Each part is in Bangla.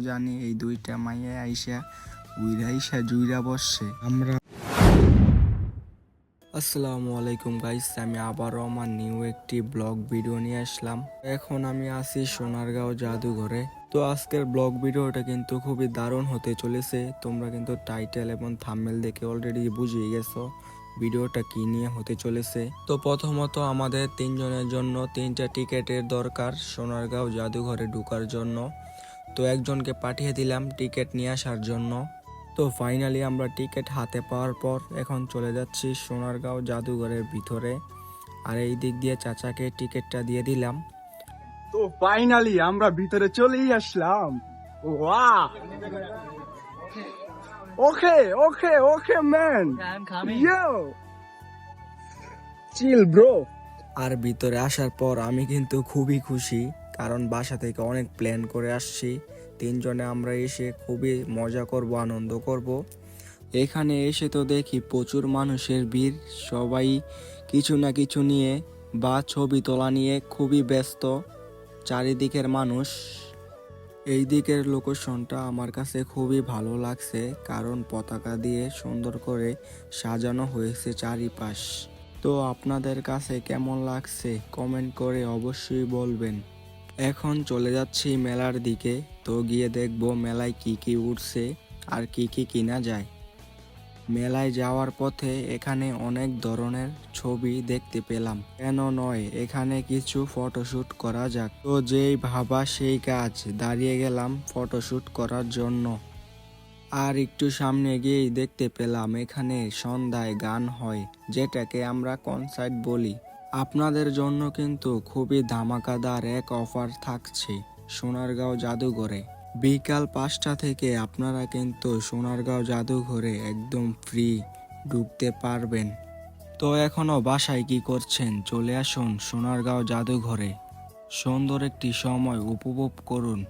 জানি এই দুইটা মাইয়া আইসা উইরাইসা জুইরা বসছে। আমরা আসসালামু আলাইকুম গাইস, আমি আবারও আমার নিউ একটি ব্লগ ভিডিও নিয়ে আসলাম। এখন আমি আছি সোনারগাঁও জাদুঘরে। তো আজকের ব্লগ ভিডিওটা কিন্তু খুবই দারুণ হতে চলেছে। তোমরা কিন্তু টাইটেল এবং থাম্বনেল দেখে অলরেডি বুঝিয়ে গেছো ভিডিওটা কি নিয়ে হতে চলেছে। তো প্রথমত আমাদের তিনজনের জন্য তিনটা টিকেটের দরকার সোনারগাঁও জাদুঘরে ঢোকার জন্য। তো একজনকে পাঠিয়ে দিলাম টিকিট নিয়ে আসার জন্য। তো ফাইনালি আমরা টিকিট হাতে পাওয়ার পর এখন চলে যাচ্ছি সোনারগাঁও জাদুঘরের ভিতরে। আর এই দিক দিয়ে চাচাকে টিকিটটা দিয়ে দিলাম। তো ফাইনালি আমরা ভিতরে চলেই আসলাম। ওয়াও, ওকে ওকে ওকে ম্যান, ইয়ো চিল ব্রো। আর ভিতরে আসার পর আমি কিন্তু খুবই খুশি, কারণ বাসা থেকে অনেক প্ল্যান করে আসছি। তিনজনে আমরা এসে খুবই মজা করব, আনন্দ করব। এখানে এসে তো দেখি প্রচুর মানুষের ভিড়, সবাই কিছু না কিছু নিয়ে বা ছবি তোলা নিয়ে খুবই ব্যস্ত। চারিদিকের মানুষ। এই দিকের লোকেশনটা আমার কাছে খুবই ভালো লাগছে, কারণ পতাকা দিয়ে সুন্দর করে সাজানো হয়েছে চারিপাশ। তো আপনাদের কাছে কেমন লাগছে কমেন্ট করে অবশ্যই বলবেন। এখন চলে যাচ্ছি মেলার দিকে। তো গিয়ে দেখব মেলায় কি কি উঠছে আর কি কি কিনা যায়। মেলায় যাওয়ার পথে এখানে অনেক ধরনের ছবি দেখতে পেলাম। কেন নয়, এখানে কিছু ফটোশুট করা যাক। তো যেই ভাবা সেই কাজ, দাঁড়িয়ে গেলাম ফটোশুট করার জন্য। আর একটু সামনে গিয়েই দেখতে পেলাম এখানে সন্ধ্যায় গান হয়, যেটাকে আমরা কনসার্ট বলি। আপনাদের জন্য কিন্তু খুবই ধামাকাদার এক অফার থাকছে সোনারগাঁও জাদুঘরে। বিকাল 5টা থেকে আপনারা কিন্তু সোনারগাঁও জাদুঘরে একদম ফ্রি ঢুকতে পারবেন। তো এখনো বাসায় কি করছেন, চলে আসুন সোনারগাঁও জাদুঘরে। সুন্দর একটি সময় উপভোগ করুন।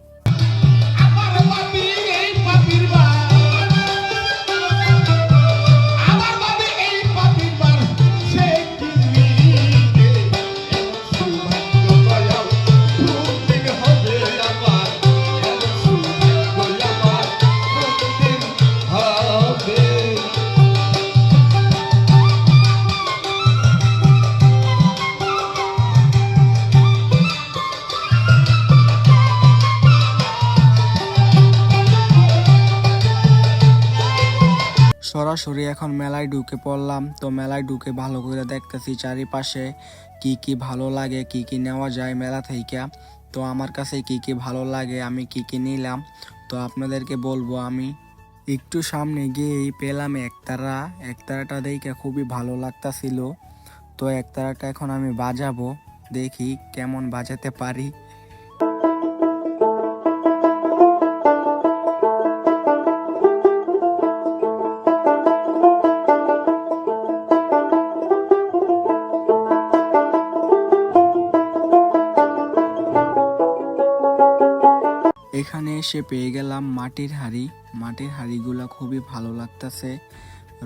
সরাসরি এখন মেলায় ঢুকে পড়লাম। তো মেলায় ঢুকে ভালো করে দেখতেছি চারিপাশে কি কি ভালো লাগে, কি কি নেওয়া যায় মেলা থেকে। তো আমার কাছে কি কি ভালো লাগে, আমি কি কি নিলাম, তো আপনাদেরকে বলবো। আমি একটু সামনে গিয়েই পেলাম একতারা। একতারাটা দেখে খুবই ভালো লাগতাছিল। তো একতারাটা এখন আমি বাজাবো, দেখি কেমন বাজাতে পারি। এখানে এসে পেয়ে গেলাম মাটির হাঁড়ি। মাটির হাঁড়িগুলো খুবই ভালো লাগতেছে,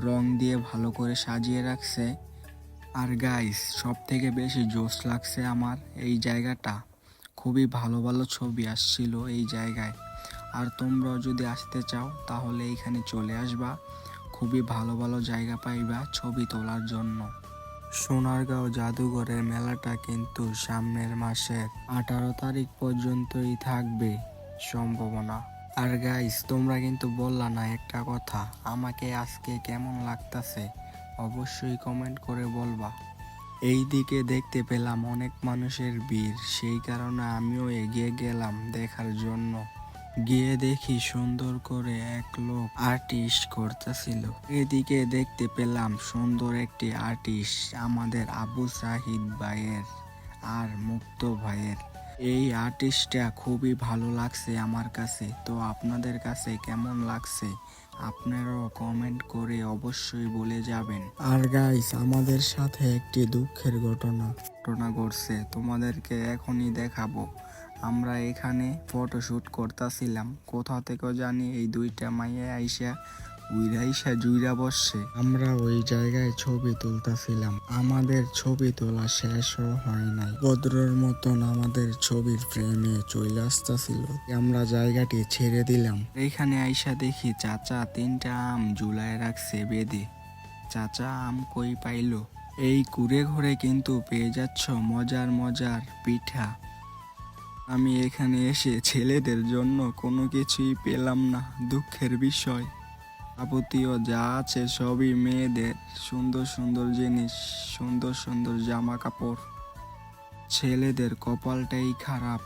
রং দিয়ে ভালো করে সাজিয়ে রাখছে। আর গাইস, সব থেকে বেশি জোশ লাগছে আমার এই জায়গাটা। খুবই ভালো ভালো ছবি আসছিল এই জায়গায়। আর তোমরাও যদি আসতে চাও তাহলে এখানে চলে আসবা, খুবই ভালো ভালো জায়গা পাইবা ছবি তোলার জন্য। সোনারগাঁও জাদুঘরের মেলাটা কিন্তু সামনের মাসের 18 তারিখ পর্যন্তই থাকবে সম্ভাবনা। আর গাইস, তোমরা কিন্তু বললা না একটা কথা, আমাকে আজকে কেমন লাগতাছে অবশ্যই কমেন্ট করে বলবা। এই দিকে দেখতে পেলাম অনেক মানুষের ভিড়, সেই কারণে আমিও এগিয়ে গেলাম দেখার জন্য। গিয়ে দেখি সুন্দর করে এক লোক আর্টিস্ট করতেছিল। এদিকে দেখতে পেলাম সুন্দর একটি আর্টিস্ট আমাদের আবু সাহিদ ভাইয়ের আর মুক্ত ভাইয়ের। এই আর্টিস্টটা খুবই ভালো লাগছে আমার কাছে। তো আপনাদের কাছে কেমন লাগছে আপনারাও কমেন্ট করে অবশ্যই বলে যাবেন। আর গাইস, আমাদের সাথে একটি দুঃখের ঘটনা ঘটছে, তোমাদেরকে এখনই দেখাবো। আমরা এখানে ফটোশুট করতেছিলাম, কোথা থেকে জানি এই দুইটা মাইয়া আইসা উইরাইসা জুইরা বসছে। আমরা ওই জায়গায় ছবি তুলতাছিলাম, আমাদের ছবি তোলা শেষও হয় নাই। ভদ্রর মতন আমাদের ছবির ফ্রেমে চলে আসতেছিল, আমরা জায়গাটি ছেড়ে দিলাম। এখানে আইসা দেখি চাচা 3টা আম ঝুলায় রাখছে বেঁধে। চাচা আম কই পাইলো? এই ঘুরে ঘুরে কিন্তু পেয়ে যাচ্ছ মজার মজার পিঠা। আমি এখানে এসে ছেলেদের জন্য কোনো কিছুই পেলাম না, দুঃখের বিষয়। যাবতীয় যা আছে সবই মেয়েদের, সুন্দর সুন্দর জিনিস, সুন্দর সুন্দর জামা কাপড়। ছেলেদের কপালটাই খারাপ।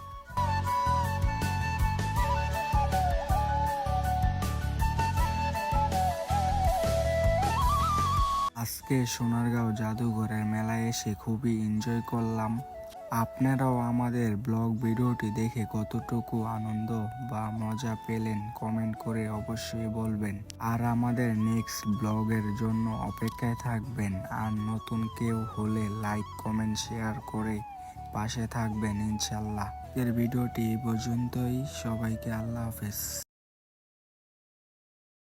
আজকে সোনারগাঁও জাদুঘরের মেলায় এসে খুবই এনজয় করলাম। আপনারাও আমাদের ব্লগ ভিডিওটি দেখে কতটুকু আনন্দ বা মজা পেলেন কমেন্ট করে অবশ্যই বলবেন। আর আমাদের নেক্সট ব্লগের জন্য অপেক্ষায় থাকবেন। আর নতুন কেউ হলে লাইক কমেন্ট শেয়ার করে পাশে থাকবেন ইনশাল্লাহ। এর ভিডিওটি এই পর্যন্তই, সবাইকে আল্লাহ হাফেজ।